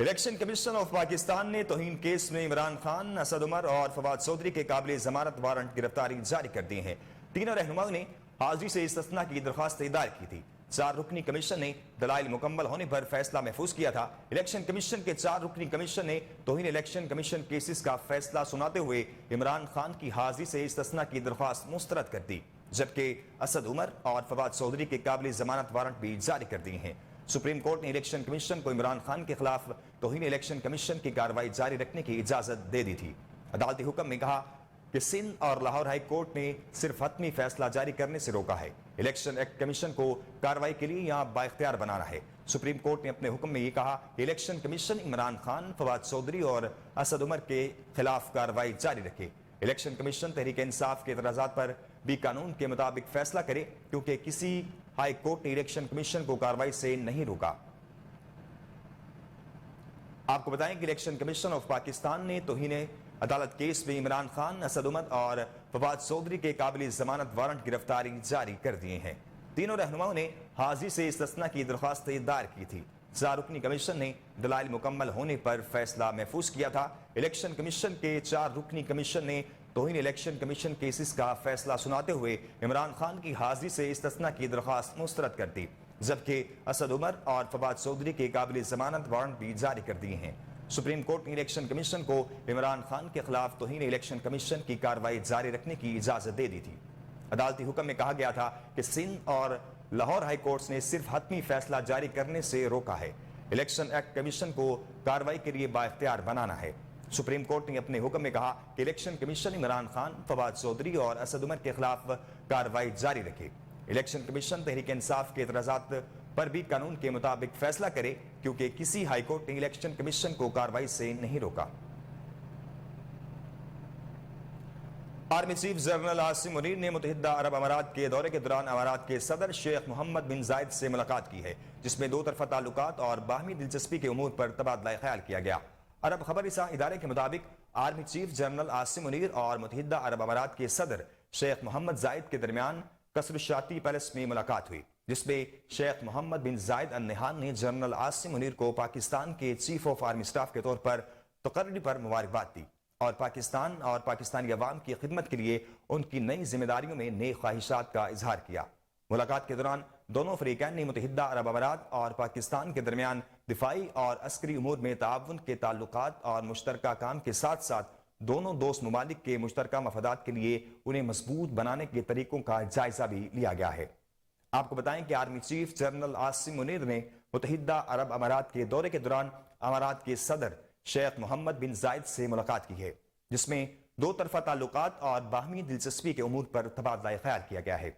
Election commission of Pakistan نے توہین case میں عمران خان، اسد عمر اور فواد چودھری کے قابل ضمانت وارنٹ گرفتاری جاری کر دی ہیں۔ تینوں رہنماؤں نے حاضری سے استثناء کی درخواست دائر کی تھی۔ 4 رکنی کمیشن نے دلائل مکمل ہونے پر فیصلہ محفوظ کیا تھا۔ الیکشن کمیشن کے 4 رکنی کمیشن نے توہین الیکشن کمیشن کیسز کا فیصلہ سناتے ہوئے عمران خان کی حاضری سے استثناء کی درخواست مسترد کر دی، جبکہ اسد عمر اور فواد چودھری کے قابل ضمانت وارنٹ بھی جاری کر دی ہیں۔ سپریم کورٹ نے الیکشن کمیشن کو عمران خان کے خلاف توہین الیکشن کمیشن کی کارروائی جاری رکھنے کی اجازت دے دی تھی۔ عدالتی حکم میں کہا کہ سندھ اور لاہور ہائی کورٹ نے صرف حتمی فیصلہ جاری کرنے سے روکا ہے۔ الیکشن ایکٹ کمیشن کو کارروائی کے لیے یہاں بااختیار بنانا ہے۔ سپریم کورٹ نے اپنے حکم میں یہ کہا کہ الیکشن کمیشن عمران خان، فواد چودھری اور اسد عمر کے خلاف کارروائی جاری رکھے۔ الیکشن کمیشن تحریک انصاف کے اعتراضات پر بھی قانون کے مطابق فیصلہ کرے، کیونکہ کسی ہائی کورٹ نے الیکشن کمیشن کو کارروائی سے نہیں روکا۔ آپ کو بتائیں کہ الیکشن کمیشن آف پاکستان نے توہین عدالت کیس میں عمران خان، اسد عمر اور فواد چودھری کے قابل ضمانت وارنٹ گرفتاری جاری کر دیے ہیں۔ تینوں رہنماؤں نے حاضری سے استثناء کی درخواست دائر کی تھی۔ 4 رکنی کمیشن نے دلائل مکمل ہونے پر فیصلہ محفوظ کیا تھا۔ الیکشن کمیشن کے 4 رکنی کمیشن نے توہین الیکشن کمیشن کیسز کا فیصلہ سناتے ہوئے عمران خان کی حاضری سے استثناء کی درخواست مسترد کر دی، جبکہ اسد عمر اور فواد چودھری کے قابل ضمانت وارنٹ بھی جاری کر دیے ہیں۔ سپریم کورٹ نے الیکشن کمیشن کو عمران خان کے خلاف توہین الیکشن کمیشن کی کارروائی جاری رکھنے کی اجازت دے دی تھی۔ عدالتی حکم میں کہا گیا تھا کہ سندھ اور لاہور ہائی کورٹس نے صرف حتمی فیصلہ جاری کرنے سے روکا ہے۔ الیکشن ایکٹ کمیشن کو کارروائی کے لیے بااختیار بنانا ہے۔ سپریم کورٹ نے اپنے حکم میں کہا کہ الیکشن کمیشن عمران خان، فواد چودھری اور اسد عمر کے خلاف کارروائی جاری رکھے۔ الیکشن کمیشن تحریک انصاف کے اعتراضات پر بھی قانون کے مطابق فیصلہ کرے، کیونکہ کسی ہائی کورٹ نے الیکشن کمیشن کو کارروائی سے نہیں روکا۔ Army chief general Asim Munir نے متحدہ عرب امارات کے دورے کے دوران امارات کے صدر شیخ محمد بن زائد سے ملاقات کی ہے، جس میں 2 طرفہ تعلقات اور باہمی دلچسپی کے امور پر تبادلہ خیال کیا گیا۔ عرب خبر رساں ادارے کے مطابق army chief general Asim Munir اور متحدہ عرب امارات کے صدر شیخ محمد زائد کے درمیان قصر الشاطی پیلس میں ملاقات ہوئی، جس میں شیخ محمد بن زائد النہیان نے جنرل عاصم منیر کو پاکستان کے چیف آف آرمی سٹاف کے طور پر تقرری پر مبارکباد دی اور پاکستان اور پاکستانی عوام کی خدمت کے لیے ان کی نئی ذمہ داریوں میں نیک خواہشات کا اظہار کیا۔ ملاقات کے دوران دونوں فریقین نے متحدہ عرب امارات اور پاکستان کے درمیان دفاعی اور عسکری امور میں تعاون کے تعلقات اور مشترکہ کام کے ساتھ ساتھ دونوں دوست ممالک کے مشترکہ مفادات کے لیے انہیں مضبوط بنانے کے طریقوں کا جائزہ بھی لیا گیا ہے۔ آپ کو بتائیں کہ army chief general Asim Munir نے متحدہ عرب امارات کے دورے کے دوران امارات کے صدر شیخ محمد بن زائد سے ملاقات کی ہے، جس میں 2 طرفہ تعلقات اور باہمی دلچسپی کے امور پر تبادلہ خیال کیا گیا ہے۔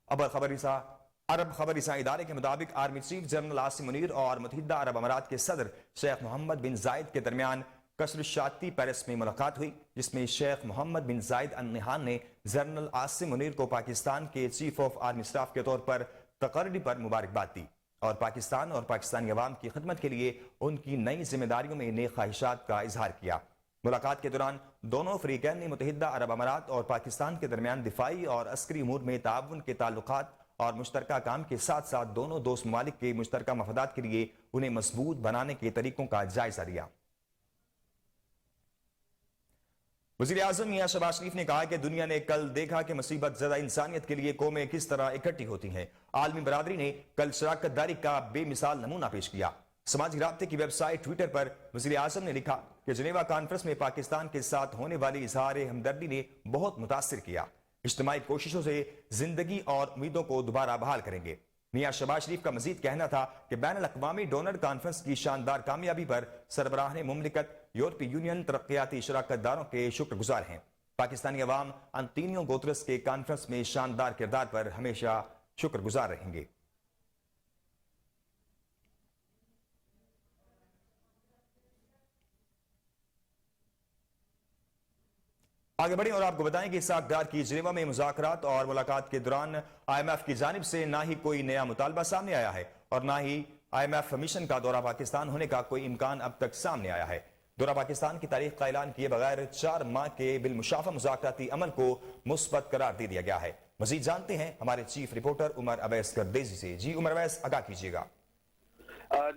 عرب خبر رساں ادارے کے مطابق army chief general Asim Munir اور متحدہ عرب امارات کے صدر شیخ محمد بن زائد کے درمیان قصر الشاطی پیلس میں ملاقات ہوئی، جس میں شیخ محمد بن زائد النہیان نے جنرل عاصم منیر کو پاکستان کے چیف آف آرمی سٹاف کے طور پر تقرری پر مبارکباد دی اور پاکستان اور پاکستانی عوام کی خدمت کے لیے ان کی نئی ذمہ داریوں میں نیک خواہشات کا اظہار کیا۔ ملاقات کے دوران دونوں فریقین نے متحدہ عرب امارات اور پاکستان کے درمیان دفاعی اور عسکری امور میں تعاون کے تعلقات اور مشترکہ کام کے ساتھ ساتھ دونوں دوست ممالک کے مشترکہ مفادات کے لیے انہیں مضبوط بنانے کے طریقوں کا جائزہ لیا۔ وزیر اعظم میاں شہباز شریف نے کہا کہ دنیا نے کل دیکھا کہ مصیبت زدہ انسانیت کے لیے قومیں کس طرح اکٹھی ہوتی ہیں۔ عالمی برادری نے کل شراکت داری کا بے مثال نمونہ پیش کیا۔ سماجی رابطے کی ویب سائٹ ٹویٹر پر وزیر اعظم نے لکھا کہ جنیوا کانفرنس میں پاکستان کے ساتھ ہونے والی اظہار ہمدردی نے بہت متاثر کیا۔ اجتماعی کوششوں سے زندگی اور امیدوں کو دوبارہ بحال کریں گے۔ میاں شہباز شریف کا مزید کہنا تھا کہ بین الاقوامی ڈونر کانفرنس کی شاندار کامیابی پر سربراہان مملکت، یورپی یونین، ترقیاتی شراکت داروں کے شکر گزار ہیں۔ پاکستانی عوام انتونیو گوترس کے کانفرنس میں شاندار کردار پر ہمیشہ شکر گزار رہیں گے۔ آگے بڑھیں اور آپ کو بتائیں کہ اسحاق ڈار کی جنیوا میں مذاکرات اور ملاقات کے دوران IMF کی جانب سے نہ ہی کوئی نیا مطالبہ سامنے آیا ہے اور نہ ہی IMF مشن کا دورہ پاکستان ہونے کا کوئی امکان اب تک سامنے آیا ہے۔ دورہ پاکستان کی تاریخ کا اعلان کیے بغیر 4 ماہ کے بالمشافہ مذاکراتی عمل کو مثبت قرار دے دیا گیا ہے۔ مزید جانتے ہیں ہمارے چیف رپورٹر عمر اویس گردیزی سے۔ جی عمر اویس، آگاہ کیجیے گا۔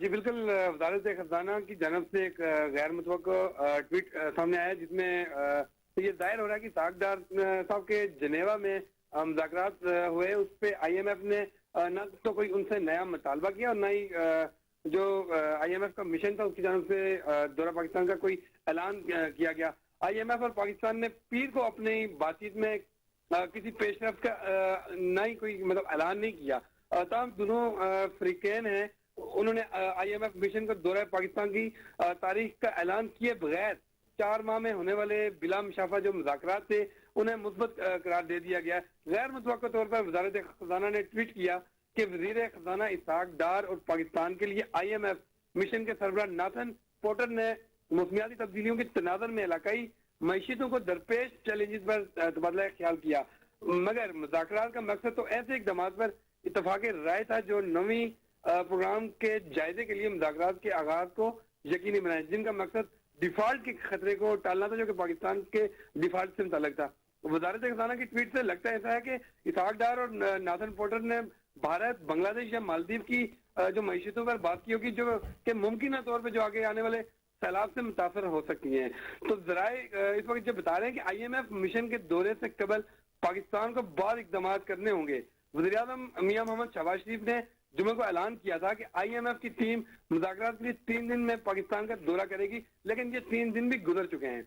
جی بالکل، وزارت خزانہ کی جانب سے ایک غیر متوقع ٹویٹ سامنے آیا جس میں یہ ظاہر ہو رہا ہے کہ اسحاق ڈار صاحب کے جنیوا میں مذاکرات ہوئے، اس پہ آئی ایم ایف نے نہ تو کوئی ان سے نیا مطالبہ کیا اور نہ ہی جو آئی ایم ایف کا مشن تھا اس کی جانب سے دورہ پاکستان کا کوئی اعلان کیا گیا۔ آئی ایم ایف اور پاکستان نے پیر کو اپنی بات چیت میں کسی پیش رفت کا نہ ہی کوئی اعلان نہیں کیا، تاہم دونوں فریقین ہیں انہوں نے آئی ایم ایف مشن کا دورہ پاکستان کی تاریخ کا اعلان کیے بغیر 4 ماہ میں ہونے والے بلا مشافہ جو مذاکرات تھے انہیں مثبت قرار دے دیا گیا۔ غیر متوقع طور پر وزارت خزانہ نے ٹویٹ کیا کہ وزیر خزانہ اسحاق ڈار اور پاکستان کے لیے آئی ایم ایف مشن کے سربراہ ناتھن پورٹر نے موسمیاتی تبدیلیوں کے تناظر میں علاقائی معیشتوں کو درپیش چیلنجز پر تبادلہ خیال کیا، مگر مذاکرات کا مقصد تو ایسے اقدامات پر اتفاق رائے تھا جو نویں پروگرام کے جائزے کے لیے مذاکرات کے آغاز کو یقینی بنائے، جن کا مقصد ڈیفالٹ کے خطرے کو ٹالنا تھا جو کہ پاکستان کے ڈیفالٹ سے متعلق تھا۔ وزارت خزانہ کی ٹویٹ سے لگتا ایسا ہے کہ اسحاق ڈار اور ناتھن پورٹر نے بھارت، بنگلہ دیش یا مالدیو کی جو معیشتوں پر بات کی ہوگی جو کہ ممکنہ طور پہ جو آگے آنے والے سیلاب سے متاثر ہو سکتی ہیں۔ تو ذرائع اس وقت جو بتا رہے ہیں کہ آئی ایم ایف مشن کے دورے سے قبل پاکستان کو بعض اقدامات کرنے ہوں گے۔ وزیراعظم میاں محمد شہباز شریف نے جمعہ کو اعلان کیا تھا کہ آئی ایم ایف کی ٹیم مذاکرات کے لیے 3 دن میں پاکستان کا دورہ کرے گی، لیکن یہ 3 دن بھی گزر چکے ہیں۔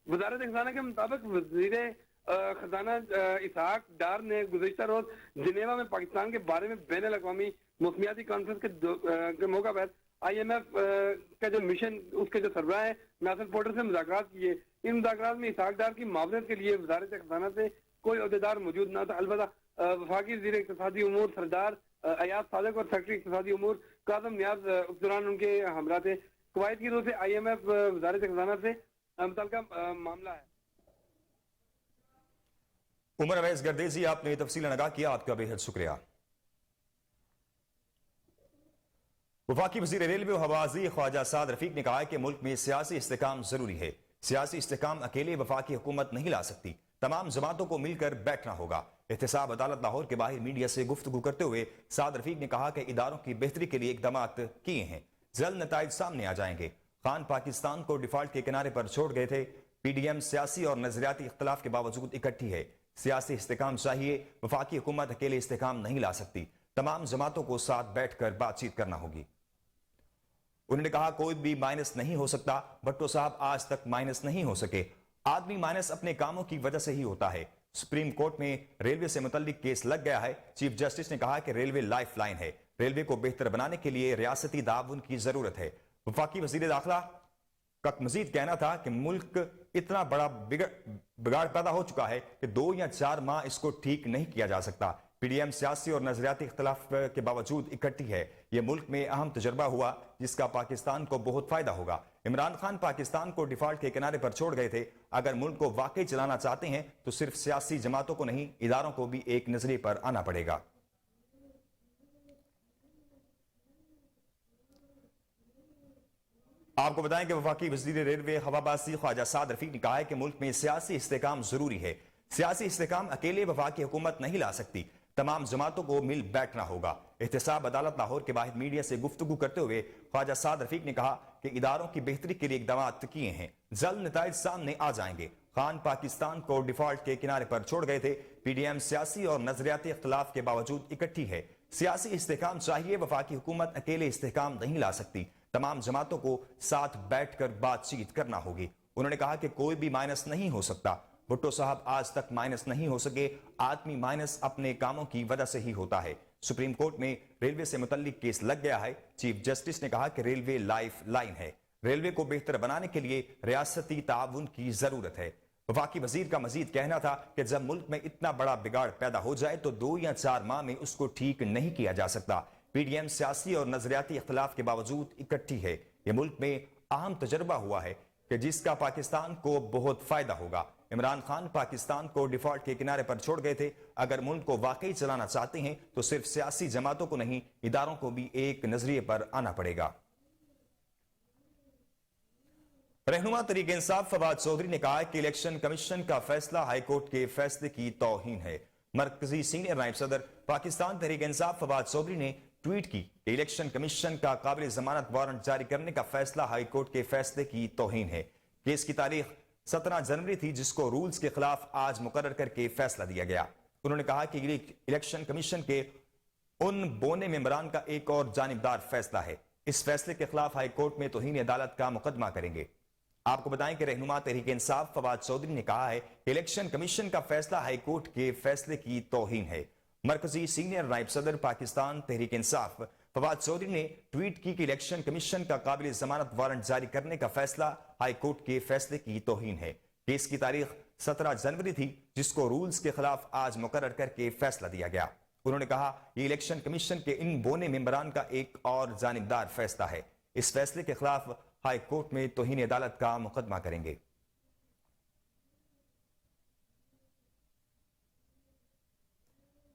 وزارت خزانہ کے مطابق وزیر خزانہ اسحاق ڈار نے گزشتہ روز جنیوا میں پاکستان کے بارے میں بین الاقوامی موسمیاتی کانفرنس کے موقع پر آئی ایم ایف کا جو مشن اس کے جو سربراہ ہے ناتھن پورٹر سے مذاکرات کیے۔ ان مذاکرات میں اسحاق ڈار کی معاونت کے لیے وزارت خزانہ سے کوئی عہدیدار موجود نہ تھا، البتہ وفاقی وزیر اقتصادی امور سردار ایاز صادق اور سیکرٹری اقتصادی امور کاظم نیاز اس دوران ان کے ہمراہ تھے۔ قواعد کی روح سے آئی ایم ایف وزارت خزانہ سے متعلقہ معاملہ ہے۔ عمر اویس گردیزی، آپ نے تفصیل آگاہ کیا، آپ کا بے حد شکریہ۔ وفاقی وزیر ریلوے و ہوازی خواجہ سعد رفیق نے کہا کہ ملک میں سیاسی استحکام ضروری ہے، سیاسی استحکام اکیلے وفاقی حکومت نہیں لا سکتی، تمام جماعتوں کو مل کر بیٹھنا ہوگا۔ احتساب عدالت لاہور کے باہر میڈیا سے گفتگو کرتے ہوئے سعد رفیق نے کہا کہ اداروں کی بہتری کے لیے اقدامات کیے ہیں، جلد نتائج سامنے آ جائیں گے۔ خان پاکستان کو ڈیفالٹ کے کنارے پر چھوڑ گئے تھے، پی ڈی ایم سیاسی اور نظریاتی اختلاف کے باوجود اکٹھی ہے، سیاسی استحکام چاہیے، وفاقی حکومت اکیلے استحکام نہیں لا سکتی، تمام جماعتوں کو ساتھ بیٹھ کر بات چیت کرنا ہوگی۔ انہوں نے کہا کوئی بھی مائنس نہیں ہو سکتا، بھٹو صاحب آج تک مائنس نہیں ہو سکے، آدمی مائنس اپنے کاموں کی وجہ سے ہی ہوتا ہے۔ سپریم کورٹ میں ریلوے سے متعلق کیس لگ گیا ہے، چیف جسٹس نے کہا کہ ریلوے لائف لائن ہے، ریلوے کو بہتر بنانے کے لیے ریاستی تعاون کی ضرورت ہے۔ وفاقی وزیر داخلہ کا مزید کہنا تھا کہ ملک اتنا بڑا بگاڑ پیدا ہو چکا ہے کہ 2 یا 4 ماہ اس کو ٹھیک نہیں کیا جا سکتا۔ پی ڈی ایم سیاسی اور نظریاتی اختلاف کے باوجود اکٹھی ہے، یہ ملک میں اہم تجربہ ہوا جس کا پاکستان کو بہت فائدہ ہوگا۔ عمران خان پاکستان کو ڈیفالٹ کے کنارے پر چھوڑ گئے تھے، اگر ملک کو واقعی چلانا چاہتے ہیں تو صرف سیاسی جماعتوں کو نہیں، اداروں کو بھی ایک نظریے پر آنا پڑے گا۔ آپ کو بتائیں کہ وفاقی وزیر ریلوے ہوابازی خواجہ سعد رفیق نے کہا ہے کہ ملک میں سیاسی استحکام ضروری ہے، سیاسی استحکام اکیلے وفاقی حکومت نہیں لا سکتی، تمام جماعتوں کو مل بیٹھنا ہوگا۔ احتساب عدالت لاہور کے باہر میڈیا سے گفتگو کرتے ہوئے خواجہ سعد رفیق نے کہا کہ اداروں کی بہتری کے لیے اقدامات کیے ہیں، جلد نتائج سامنے آ جائیں گے۔ خان پاکستان کو ڈیفالٹ کے کنارے پر چھوڑ گئے تھے، پی ڈی ایم سیاسی اور نظریاتی اختلاف کے باوجود اکٹھی ہے، سیاسی استحکام چاہیے، وفاقی حکومت اکیلے استحکام نہیں لا سکتی، تمام جماعتوں کو ساتھ بیٹھ کر بات چیت کرنا ہوگی۔ انہوں نے کہا کہ کوئی بھی مائنس نہیں ہو سکتا، بھٹو صاحب آج تک مائنس نہیں ہو سکے، آدمی مائنس اپنے کاموں کی وجہ سے ہی ہوتا ہے۔ سپریم کورٹ میں ریلوے سے متعلق کیس لگ گیا ہے، چیف جسٹس نے کہا کہ ریلوے لائف لائن ہے، ریلوے کو بہتر بنانے کے لیے ریاستی تعاون کی ضرورت ہے۔ وفاقی وزیر کا مزید کہنا تھا کہ جب ملک میں اتنا بڑا بگاڑ پیدا ہو جائے تو 2 یا 4 ماہ میں اس کو ٹھیک نہیں کیا جا سکتا۔ پی ڈی ایم سیاسی اور نظریاتی اختلاف کے باوجود اکٹھی ہے، یہ ملک میں اہم تجربہ ہوا ہے کہ جس کا پاکستان کو بہت فائدہ ہوگا۔ عمران خان پاکستان کو ڈیفالٹ کے کنارے پر چھوڑ گئے تھے، اگر ملک کو واقعی چلانا چاہتے ہیں تو صرف سیاسی جماعتوں کو نہیں، اداروں کو بھی ایک نظریے پر آنا پڑے گا۔ رہنما تحریک انصاف فواد چودھری نے کہا کہ الیکشن کمیشن کا فیصلہ ہائی کورٹ کے فیصلے کی توہین ہے۔ مرکزی سینئر نائب صدر پاکستان تحریک انصاف فواد چودھری نے ٹویٹ کی کہ الیکشن کمیشن کا قابل ضمانت وارنٹ جاری کرنے کا فیصلہ ہائی کورٹ کے فیصلے کی توہین ہے۔ کیس کی تاریخ 17 جنوری تھی، جس کو رولز کے خلاف آج مقرر کر کے فیصلہ دیا گیا۔ انہوں نے کہا کہ الیکشن کمیشن کے ان بونے ممبران کا ایک اور جانبدار فیصلہ ہے۔ اس فیصلے کے خلاف ہائی کورٹ میں توہین عدالت کا مقدمہ کریں گے۔ آپ کو بتائیں کہ رہنما تحریک انصاف فواد چودھری نے کہا ہے کہ الیکشن کمیشن کا فیصلہ ہائی کورٹ کے فیصلے کی توہین ہے۔ مرکزی سینئر نائب صدر پاکستان تحریک انصاف فواد چودھری نے ٹویٹ کی کہ الیکشن کمیشن کا قابل ضمانت وارنٹ جاری کرنے کا فیصلہ ہائی کورٹ کے فیصلے کی توہین ہے۔ کیس کی تاریخ 17 جنوری تھی، جس کو رولز کے خلاف آج مقرر کر کے فیصلہ دیا گیا۔ انہوں نے کہا یہ الیکشن کمیشن کے ان بونے ممبران کا ایک اور جانبدار فیصلہ ہے۔ اس فیصلے کے خلاف ہائی کورٹ میں توہین عدالت کا مقدمہ کریں گے۔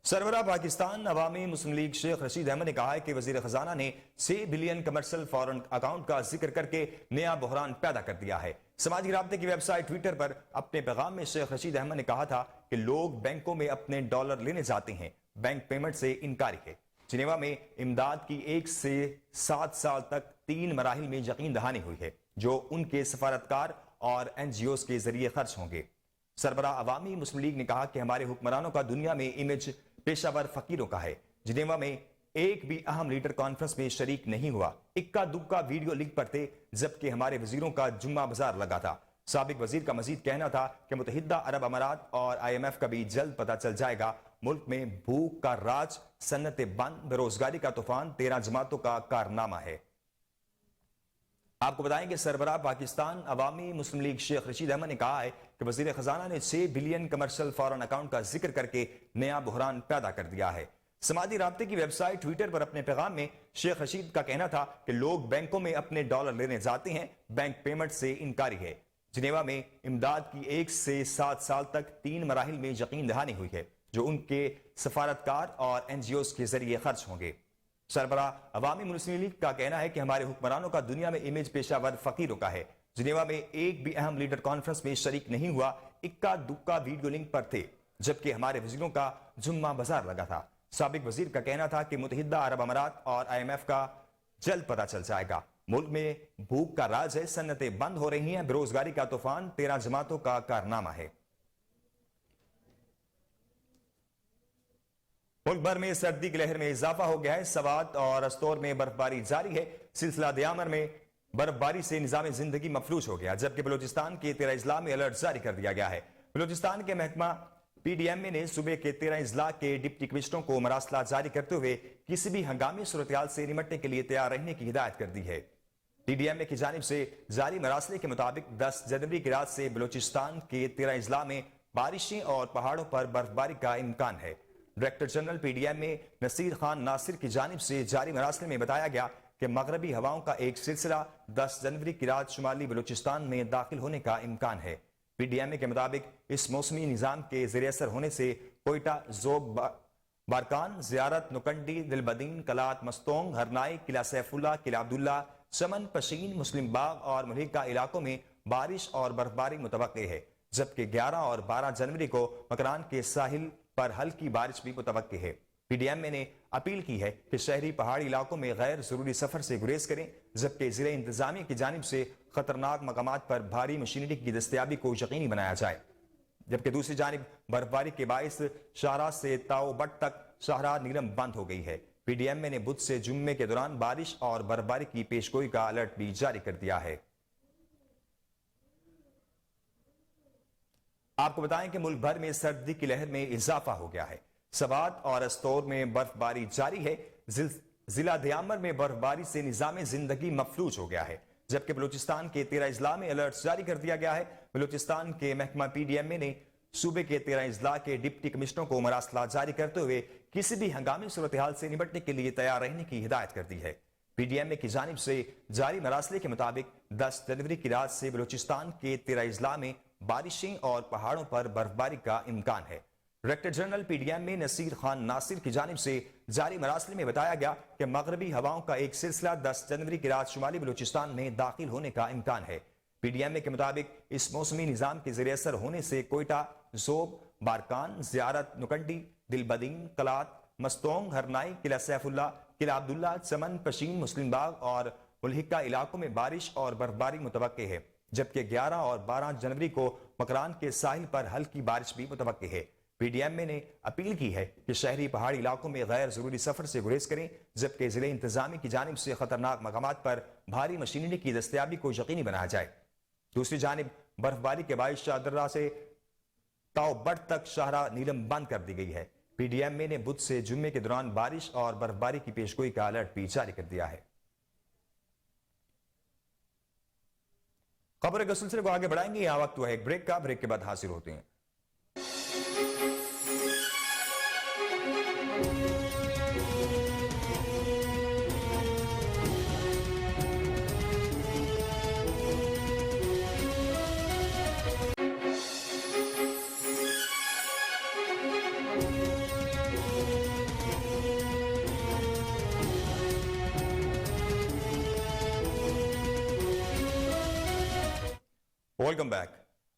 سربراہ پاکستان عوامی مسلم لیگ شیخ رشید احمد نے کہا ہے کہ وزیر خزانہ نے 6 بلین کمرشل فارن اکاؤنٹ کا ذکر کر کے نیا بحران پیدا کر دیا ہے۔ سماجی رابطے کی ویب سائٹ ٹویٹر پر اپنے پیغام میں شیخ رشید احمد نے کہا تھا کہ لوگ بینکوں میں اپنے ڈالر لینے جاتے ہیں، بینک پیمنٹ سے انکاری ہے۔ جنیوا میں امداد کی 1 سے 7 سال تک 3 مراحل میں یقین دہانی ہوئی ہے، جو ان کے سفارتکار اور NGOs کے ذریعے خرچ ہوں گے۔ سربراہ عوامی مسلم لیگ نے کہا کہ ہمارے حکمرانوں کا دنیا میں امیج پیشہ ور فقیروں کا ہے۔ جنیوا میں ایک بھی اہم لیڈر کانفرنس میں شریک نہیں ہوا، اکا دکا ویڈیو لنک پر تھے، جبکہ ہمارے وزیروں کا جمعہ بازار لگا تھا۔ سابق وزیر کا مزید کہنا تھا کہ متحدہ عرب امارات اور IMF کا بھی جلد پتہ چل جائے گا۔ ملک میں بھوک کا راج، صنعتیں بند، بے روزگاری کا طوفان 13 جماعتوں کا کارنامہ ہے۔ آپ کو بتائیں کہ سربراہ پاکستان عوامی مسلم لیگ شیخ رشید احمد نے کہا ہے کہ وزیر خزانہ نے 6 بلین کمرشل فارن اکاؤنٹ کا ذکر کر کے نیا بحران پیدا کر دیا ہے۔ سماجی رابطے کی ویب سائٹ ٹویٹر پر اپنے پیغام میں شیخ رشید کا کہنا تھا کہ لوگ بینکوں میں اپنے ڈالر لینے جاتے ہیں، بینک پیمنٹ سے انکاری ہے۔ جنیوا میں امداد کی 1 سے 7 سال تک 3 مراحل میں یقین دہانی ہوئی ہے، جو ان کے سفارتکار اور NGOs کے ذریعے خرچ ہوں گے۔ سربراہ عوامی مسلم لیگ کا کہنا ہے کہ ہمارے حکمرانوں کا دنیا میں امیج پیشہ ور فقیروں کا ہے۔ جنیوا میں ایک بھی اہم لیڈر کانفرنس میں شریک نہیں ہوا، اکا دکا ویڈیو لنک پر تھے، جبکہ ہمارے وزیروں کا جمعہ بازار لگا تھا۔ سابق وزیر کا کہنا تھا کہ متحدہ عرب امارات اور IMF کا جلد پتہ چل جائے گا۔ ملک میں بھوک کا راج ہے، صنعتیں بند ہو رہی ہیں، بے روزگاری کا طوفان 13 جماعتوں کا کارنامہ ہے۔ ملک بھر میں سردی کی لہر میں اضافہ ہو گیا ہے۔ سوات اور استور میں برف باری جاری ہے۔ سلسلہ دیامر میں برف باری سے نظام زندگی مفلوج ہو گیا، جبکہ بلوچستان کے 13 اضلاع میں الرٹ جاری کر دیا گیا ہے۔ بلوچستان کے محکمہ PDMA نے صوبے کے 13 اضلاع کے ڈپٹی کمشنروں کو مراسلات جاری کرتے ہوئے کسی بھی ہنگامی صورتحال سے نمٹنے کے لیے تیار رہنے کی ہدایت کر دی ہے۔ PDMA کی جانب سے جاری مراسلے کے مطابق 10 جنوری کی رات سے بلوچستان کے 13 اضلاع میں بارشیں اور پہاڑوں پر برف باری کا امکان ہے۔ Director general PDMA Naseer Khan Nasir کی جانب سے جاری مراسلے میں بتایا گیا کہ مغربی ہواؤں کا ایک سلسلہ 10 جنوری کی رات شمالی بلوچستان میں داخل ہونے کا امکان ہے۔ PDMA کے مطابق اس موسمی نظام کے زیر اثر ہونے سے کوئٹہ، ذوب، بارکان، زیارت، نکنڈی، دلبدین، کلات، مستونگ، ہرنائی، قلعہ سیف اللہ، قلعہ عبداللہ، چمن، پشین، مسلم باغ اور ملحقہ علاقوں میں بارش اور برفباری متوقع ہے، جبکہ 11 اور 12 جنوری کو مکران کے ساحل پر ہلکی بارش بھی متوقع ہے۔ PDMA نے اپیل کی ہے کہ شہری پہاڑی علاقوں میں غیر ضروری سفر سے گریز کریں، جبکہ ضلع انتظامیہ کی جانب سے خطرناک مقامات پر بھاری مشینری کی دستیابی کو یقینی بنایا جائے، جبکہ دوسری جانب برفباری کے باعث شاہراہ سے تاؤ بٹ تک شاہراہ نیلم بند ہو گئی ہے۔ PDMA نے بدھ سے جمعے کے دوران بارش اور برفباری کی پیشگوئی کا الرٹ بھی جاری کر دیا ہے۔ آپ کو بتائیں کہ ملک بھر میں سردی کی لہر میں اضافہ ہو گیا ہے۔ سوات اور استور میں برف باری جاری ہے۔ ضلع دیامر میں برف باری سے نظام زندگی مفلوج ہو گیا ہے، جبکہ بلوچستان کے 13 اضلاع میں الرٹ جاری کر دیا گیا ہے۔ بلوچستان کے محکمہ PDMA نے صوبے کے 13 اضلاع کے ڈپٹی کمشنروں کو مراسلات جاری کرتے ہوئے کسی بھی ہنگامی صورتحال سے نمٹنے کے لیے تیار رہنے کی ہدایت کر دی ہے۔ PDMA کی جانب سے جاری مراسلے کے مطابق 10 جنوری کی رات سے بلوچستان کے 13 اضلاع میں بارشیں اور پہاڑوں پر برفباری کا امکان ہے۔ Director general PDMA Naseer Khan Nasir کی جانب سے جاری مراسلے میں بتایا گیا کہ مغربی ہواؤں کا ایک سلسلہ 10 جنوری کی رات شمالی بلوچستان میں داخل ہونے کا امکان ہے۔ PDMA کے مطابق اس موسمی نظام کے زیر اثر ہونے سے کوئٹہ، ذوب، بارکان، زیارت، نکنڈی، دلبدین، کلات، مستونگ، ہرنائی، قلعہ سیف اللہ، قلعہ عبداللہ، چمن، پشین، مسلم باغ اور ملحقہ علاقوں میں بارش اور برفباری متوقع ہے، جبکہ 11 اور 12 جنوری کو مکران کے ساحل پر ہلکی بارش بھی متوقع ہے۔ پی ڈی ایم اے نے اپیل کی ہے کہ شہری پہاڑی علاقوں میں غیر ضروری سفر سے گریز کریں، جبکہ ضلع انتظامیہ کی جانب سے خطرناک مقامات پر بھاری مشینری کی دستیابی کو یقینی بنایا جائے۔ دوسری جانب برفباری کے باعث شاہدرہ سے تاؤ بڑ تک شاہراہ نیلم بند کر دی گئی ہے۔ پی ڈی ایم اے نے بدھ سے جمعے کے دوران بارش اور برفباری کی پیشگوئی کا الرٹ بھی جاری کر دیا ہے۔ خبر کے سلسلے کو آگے بڑھائیں گے، یہاں وقت ہوا ہے ایک بریک کا، بریک کے بعد حاضر ہوتے ہیں۔ Welcome back.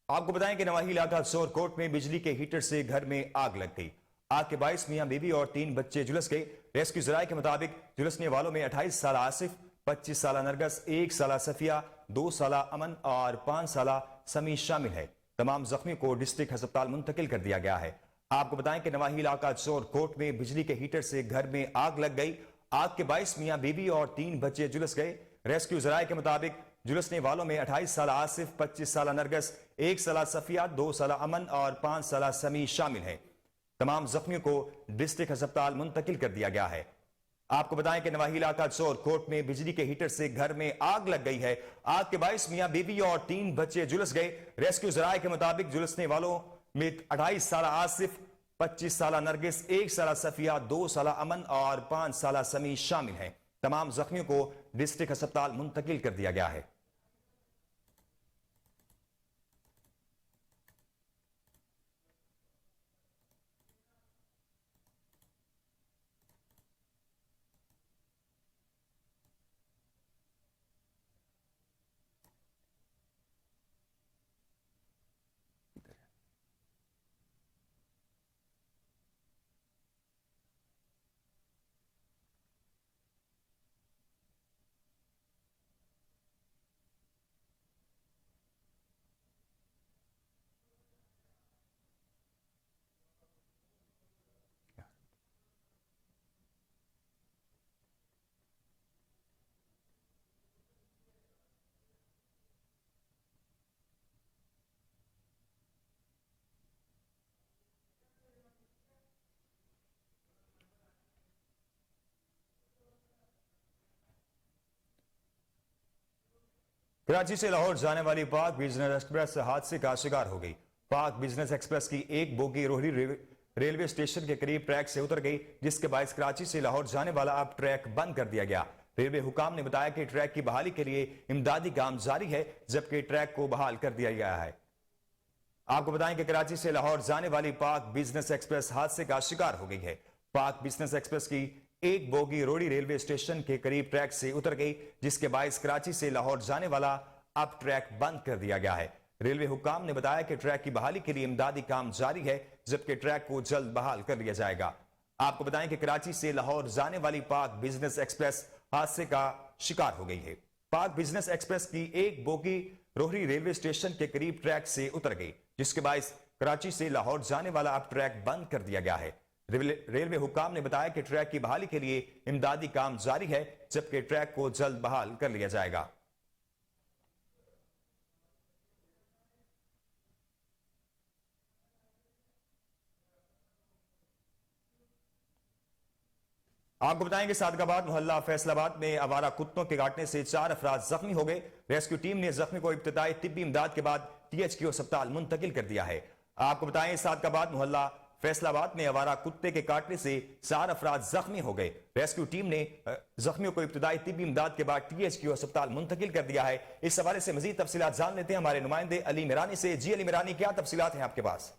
آپ کو بتائیں کہ نواحی علاقہ سور کوٹ میں بجلی کے ہیٹر سے گھر میں آگ لگ گئی۔ آگ کے باعث میاں بیوی اور 3 بچے جھلس گئے۔ ریسکیو ذرائع کے مطابق جھلسنے والوں میں 28 سالہ آصف، 25 سالہ نرگس، 1 سالہ صفیہ، 2 سالہ امن اور 5 سالہ سمیع شامل ہے۔ تمام زخمیوں کو ڈسٹرکٹ ہسپتال منتقل کر دیا گیا ہے۔ آپ کو بتائیں کہ نواحی علاقہ سور کوٹ میں بجلی کے ہیٹر سے گھر میں آگ لگ گئی۔ آگ کے باعث میاں بیوی اور 3 بچے جھلس گئے۔ ریسکیو ذرائع کے مطابق جھلسنے والوں میں 28 سالہ آصف، 25 سالہ نرگس، 1 سالہ صفیہ، 2 سالہ امن اور 5 سالہ سمیع شامل ہیں۔ تمام زخمیوں کو ڈسٹرکٹ ہسپتال منتقل کر دیا گیا ہے۔ آپ کو بتائیں کہ نواحی علاقہ سور کوٹ میں بجلی کے ہیٹر سے گھر میں آگ لگ گئی ہے۔ آگ کے باعث میاں بیوی اور 3 بچے جھلس گئے۔ ریسکیو ذرائع کے مطابق جھلسنے والوں میں 28 سالہ آصف، 25 سالہ نرگس، 1 سالہ صفیہ، 2 سالہ امن اور 5 سالہ سمیع شامل ہیں۔ تمام زخمیوں کو ڈسٹرکٹ ہسپتال منتقل کر دیا گیا ہے۔ کراچی سے لاہور جانے والی پاک بزنس ایکسپریس حادثے کا شکار ہو گئی۔ پاک بزنس ایکسپریس کی ایک بوگی روہری ریلوے اسٹیشن کے قریب ٹریک سے اتر گئی، جس کے باعث کراچی سے لاہور جانے والا اب ٹریک بند کر دیا گیا۔ ریلوے حکام نے بتایا کہ ٹریک کی بحالی کے لیے امدادی کام جاری ہے، جبکہ ٹریک کو بحال کر دیا گیا ہے۔ آپ کو بتائیں کہ کراچی سے لاہور جانے والی پاک بزنس ایکسپریس حادثے کا شکار ہو گئی ہے۔ پاک بزنس ایکسپریس کی ایک بوگی روڑی ریلوے اسٹیشن کے قریب ٹریک سے اتر گئی، جس کے باعث کراچی سے لاہور جانے والا اب ٹریک بند کر دیا گیا ہے۔ ریلوے حکام نے بتایا کہ ٹریک کی بحالی کے لیے امدادی کام جاری ہے، جبکہ ٹریک کو جلد بحال کر لیا جائے گا۔ آپ کو بتائیں کہ کراچی سے لاہور جانے والی پاک بزنس ایکسپریس حادثے کا شکار ہو گئی ہے۔ پاک بزنس ایکسپریس کی ایک بوگی روہری ریلوے اسٹیشن کے قریب ٹریک سے اتر گئی، جس کے باعث کراچی سے لاہور جانے والا اب ٹریک بند کر دیا گیا ہے۔ ریلوے حکام نے بتایا کہ ٹریک کی بحالی کے لیے امدادی کام جاری ہے، جبکہ ٹریک کو جلد بحال کر لیا جائے گا۔ آپ کو بتائیں کہ صادق آباد محلہ فیصل آباد میں آوارہ کتوں کے کاٹنے سے 4 افراد زخمی ہو گئے۔ ریسکیو ٹیم نے زخمی کو ابتدائی طبی امداد کے بعد THQ ہسپتال منتقل کر دیا ہے۔ آپ کو بتائیں صادق آباد محلہ فیصل آباد میں آوارہ کتے کے کاٹنے سے 4 افراد زخمی ہو گئے۔ ریسکیو ٹیم نے زخمیوں کو ابتدائی طبی امداد کے بعد THQ ہسپتال منتقل کر دیا ہے۔ اس حوالے سے مزید تفصیلات جان لیتے ہیں ہمارے نمائندے علی میرانی سے۔ جی علی میرانی، کیا تفصیلات ہیں آپ کے پاس؟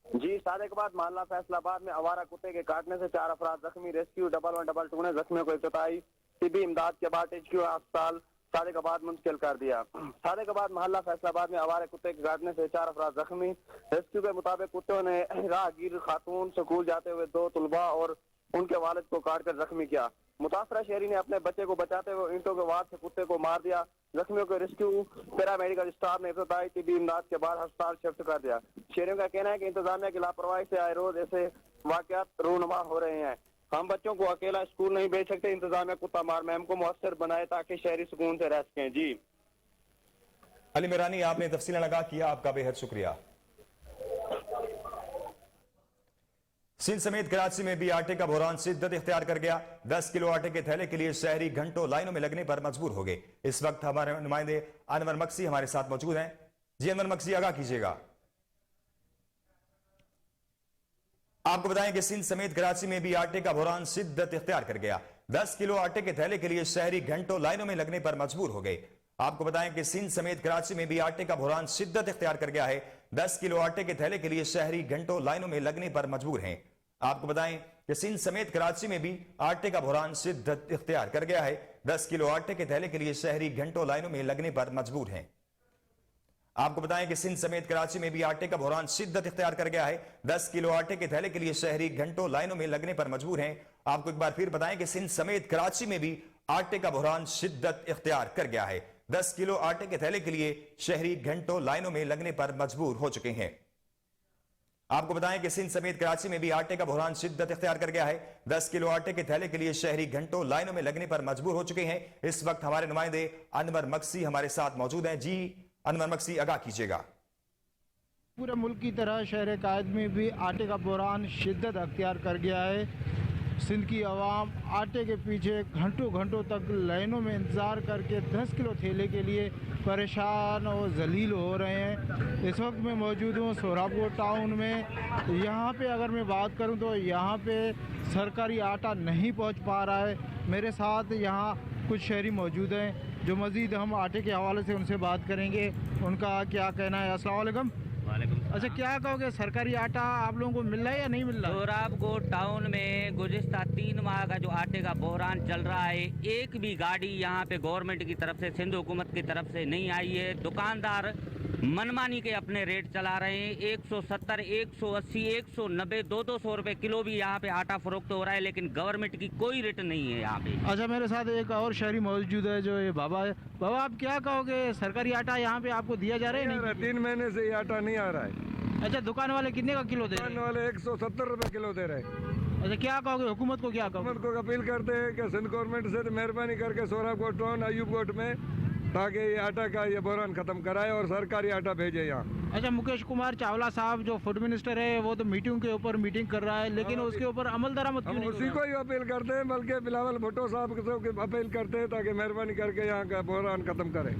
جی صادق آباد محلہ فیصل آباد میں آوارہ کتے کے کاٹنے سے 4 افراد زخمی۔ ریسکیو 1112 نے زخمیوں کو ابتدائی طبی امداد کے بعد THQ ہسپتال صادق آباد منتقل کر دیا۔ صادق آباد محلہ فیصل آباد میں آوارہ کتے کے کاٹنے سے 4 افراد زخمی۔ ریسکیو کے مطابق کتوں نے راہگیر خاتون، سکول جاتے ہوئے 2 طلباء اور ان کے والد کو کاٹ کر زخمی کیا۔ متاثرہ شہری نے اپنے بچے کو بچاتے ہوئے اینٹوں کے وار سے کتے کو مار دیا۔ زخمیوں کو ریسکیو پیرا میڈیکل اسٹاف نے ابتدائی طبی امداد کے بعد ہسپتال شفٹ کر دیا۔ شہریوں کا کہنا ہے کہ انتظامیہ کی لاپرواہی سے آئے روز ایسے واقعات رونما ہو رہے ہیں۔ ہم بچوں کو اکیلا اسکول نہیں بھیج سکتے، انتظامیہ کتا مار مہم کو مؤثر بنائے تاکہ شہری سکون سے رہ سکیں۔ جی علی میرانی، آپ نے تفصیل لگا کیا، آپ کا بے حد شکریہ۔ سندھ سمیت کراچی میں بھی آٹے کا بحران شدت اختیار کر گیا۔ 10 کلو آٹے کے تھیلے کے لیے شہری گھنٹوں لائنوں میں لگنے پر مجبور ہو گئے۔ اس وقت ہمارے نمائندے انور مکسی ہمارے ساتھ موجود ہیں۔ جی انور مکسی، آگاہ کیجیے گا۔ آپ کو بتائیں کہ سندھ سمیت کراچی میں بھی آٹے کا بحران شدت اختیار کر گیا۔ 10 کلو آٹے کے تھیلے کے لیے شہری گھنٹوں لائنوں میں لگنے پر مجبور ہو گئے۔ آپ کو بتائیں کہ سندھ سمیت کراچی میں بھی آٹے کا بحران شدت اختیار کر گیا ہے۔ 10 کلو آٹے کے تھیلے کے لیے شہری گھنٹوں لائنوں میں لگنے پر مجبور ہیں۔ آپ کو بتائیں کہ سندھ سمیت کراچی میں بھی آٹے کا بحران شدت اختیار کر گیا ہے۔ 10 کلو آٹے کے تھیلے کے لیے شہری گھنٹوں لائنوں میں لگنے پر مجبور ہیں۔ آپ کو بتائیں کہ سندھ سمیت کراچی میں بھی آٹے کا بحران شدت اختیار کر گیا ہے۔ 10 کلو آٹے کے تھیلے کے لیے شہری گھنٹوں لائنوں میں لگنے پر مجبور ہیں۔ آپ کو ایک بار پھر بتائیں کہ سندھ سمیت کراچی میں بھی آٹے کا بحران شدت اختیار کر گیا ہے۔ 10 کلو آٹے کے تھیلے کے لیے شہری گھنٹوں لائنوں میں لگنے پر مجبور ہو چکے ہیں۔ آپ کو بتائیں کہ سندھ سمیت کراچی میں بھی آٹے کا بحران شدت اختیار کر گیا ہے۔ 10 کلو آٹے کے تھیلے کے لیے شہری گھنٹوں لائنوں میں لگنے پر مجبور ہو چکے ہیں۔ اس وقت ہمارے نمائندے انور مکسی ہمارے ساتھ موجود ہیں۔ جی انور مکسی، آگاہ کیجیے گا۔ پورے ملک کی طرح شہر قائد میں بھی آٹے کا بحران شدت اختیار کر گیا ہے۔ سندھ کی عوام آٹے کے پیچھے گھنٹوں گھنٹوں تک لائنوں میں انتظار کر کے 10 کلو تھیلے کے لیے پریشان اور ذلیل ہو رہے ہیں۔ اس وقت میں موجود ہوں سہراب گڑھ ٹاؤن میں۔ یہاں پہ اگر میں بات کروں تو یہاں پہ سرکاری آٹا نہیں پہنچ پا رہا ہے۔ میرے ساتھ یہاں کچھ شہری موجود ہیں جو مزید ہم آٹے کے حوالے سے ان سے بات کریں گے، ان کا کیا کہنا ہے۔ السلام علیکم۔ اچھا، کیا کہو گے، سرکاری آٹا آپ لوگوں کو مل رہا ہے یا نہیں مل رہا؟ سہراب گڑھ ٹاؤن میں گزشتہ 3 ماہ کا جو آٹے کا بحران چل رہا ہے، ایک بھی گاڑی یہاں پہ گورنمنٹ کی طرف سے، سندھ حکومت کی طرف سے نہیں آئی ہے۔ دکاندار منمانی کے اپنے ریٹ چلا رہے ہیں۔ 170، 180، 190، 200 روپے کلو بھی یہاں پہ آٹا فروخت ہو رہا ہے، لیکن گورنمنٹ کی کوئی ریٹ نہیں ہے یہاں پہ۔ اچھا، میرے ساتھ ایک اور شہری موجود ہے جو یہ بابا ہے۔ بابا، آپ کیا کہو گے، سرکاری آٹا یہاں پہ آپ کو دیا جا رہا ہے نہیں؟ 3 مہینے سے یہ آٹا نہیں آ رہا ہے۔ اچھا، دکان والے کتنے کا کلو دے رہے ہیں؟ دکان والے 170 روپے کلو دے رہے ہیں۔ اچھا، کیا کہو گے، حکومت کو کیا کہو گے؟ حکومت کو اپیل کرتے ہیں کہ سندھ گورنمنٹ سے مہربانی کر کے سہراب گڑھ ٹاؤن، ایوب گوٹ میں، تاکہ یہ آٹا کا یہ بحران ختم کرائے اور سرکاری آٹا بھیجے یہاں۔ اچھا، مکیش کمار چاولہ صاحب جو فوڈ منسٹر ہے وہ تو میٹنگ کے اوپر میٹنگ کر رہا ہے، لیکن اس کے اوپر عمل درآمد کیوں ہم نہیں اسی کو ہی اپیل کرتے ہیں، بلکہ بلاول بھٹو صاحب کو اپیل کرتے ہیں تاکہ مہربانی کر کے یہاں کا بحران ختم کریں۔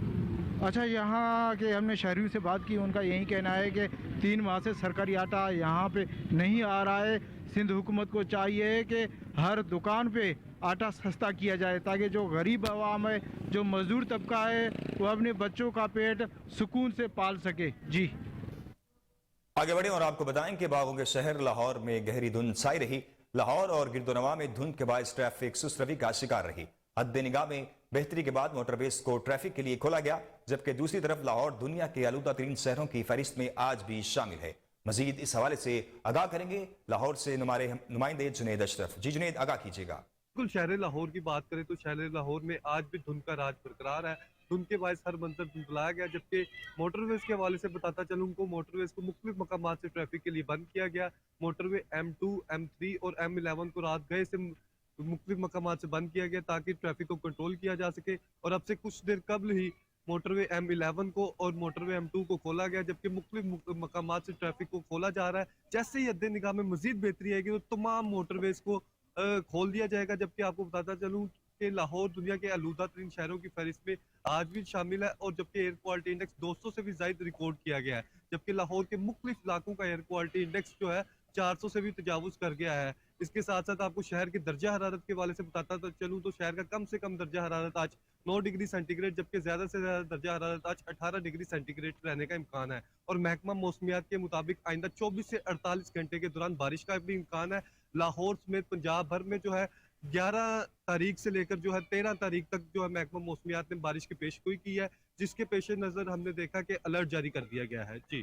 اچھا، یہاں کے ہم نے شہریوں سے بات کی، ان کا یہی کہنا ہے کہ 3 ماہ سے سرکاری آٹا یہاں پہ نہیں آ رہا ہے۔ سندھ حکومت کو چاہیے کہ ہر دکان پہ آٹا سستا کیا جائے تاکہ جو غریب عوام ہے، جو مزدور طبقہ ہے، وہ اپنے بچوں کا پیٹ سکون سے پال سکے۔ جی آگے بڑھیں اور آپ کو بتائیں کہ باغوں کے شہر لاہور میں گہری دھند چھائی رہی۔ لاہور اور گرد و نواح میں دھند کے باعث ٹریفک سست روی کا شکار رہی۔ حد نگاہ میں بہتری کے بعد موٹر ویز کو ٹریفک کے لیے کھولا گیا، جبکہ دوسری طرف لاہور دنیا کے آلودہ ترین شہروں کی فہرست میں آج بھی شامل ہے۔ مزید اس حوالے سے آگاہ کریں گے لاہور سے ہمارے نمائندے جنید اشرف۔ جی جنید، آگاہ کیجیے گا۔ بالکل، شہر لاہور کی بات کریں تو شہر لاہور میں آج بھی دھند کا راج برقرار ہے۔ دھند کے باعث ہر منظر دھندلایا گیا، جبکہ موٹر ویز کے حوالے سے بتاتا چلوں کو موٹر ویز کو مختلف مقامات سے ٹریفک کے لیے بند کیا گیا۔ موٹر وے M2، M3 اور M11 کو رات گئے سے مختلف مقامات سے بند کیا گیا تاکہ ٹریفک کو کنٹرول کیا جا سکے، اور اب سے کچھ دیر قبل ہی موٹر وے M11 کو اور موٹر وے M2 کو کھولا گیا، جبکہ مختلف مقامات سے ٹریفک کو کھولا جا رہا ہے۔ جیسے ہی حد نگاہ میں مزید بہتری آئے گی تو تمام موٹر ویز کو کھول دیا جائے گا، جبکہ آپ کو بتاتا چلوں کہ لاہور دنیا کے آلودہ ترین شہروں کی فہرست میں آج بھی شامل ہے، اور جبکہ ایئر کوالٹی انڈیکس 200 سے بھی زائد ریکارڈ کیا گیا ہے، جبکہ لاہور کے مختلف علاقوں کا ایئر کوالٹی انڈیکس جو ہے 400 سے بھی تجاوز کر گیا ہے۔ اس کے ساتھ ساتھ آپ کو شہر کے درجہ حرارت کے حوالے سے بتاتا چلوں تو شہر کا کم سے کم درجہ حرارت آج 9 ڈگری سینٹی گریڈ، جبکہ زیادہ سے زیادہ درجہ حرارت آج 18 ڈگری سینٹی گریڈ رہنے کا امکان ہے، اور محکمہ موسمیات کے مطابق آئندہ 24 سے 48 گھنٹے کے دوران بارش کا بھی امکان ہے۔ لاہور سمیت پنجاب بھر میں جو ہے 11 تاریخ سے لے کر جو ہے 13 تاریخ تک جو ہے محکمہ موسمیات نے بارش کی پیشگوئی کی ہے، جس کے پیش نظر ہم نے دیکھا کہ الرٹ جاری کر دیا گیا ہے۔ جی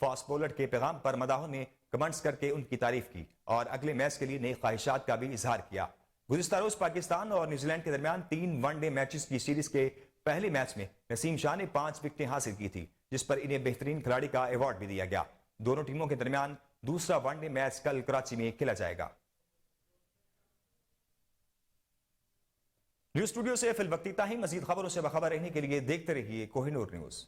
فاسٹ بولر کے پیغام پر مداحوں نے کمنٹس کر کے ان کی تعریف کی اور اگلے میچ کے لیے نئی خواہشات کا بھی اظہار کیا۔ گزشتہ روز پاکستان اور نیوزی لینڈ کے درمیان 3 ون ڈے میچز کی سیریز کے پہلے میچ میں نسیم شاہ نے 5 وکٹیں حاصل کی تھی، جس پر انہیں بہترین کھلاڑی کا ایوارڈ بھی دیا گیا۔ دونوں ٹیموں کے درمیان دوسرا ون ڈے میچ کل کراچی میں کھیلا جائے گا۔ نیوز اسٹوڈیو سے فی الوقت اتنا ہی۔ مزید خبروں سے باخبر رہنے کے لیے دیکھتے رہیے کوہ نور نیوز۔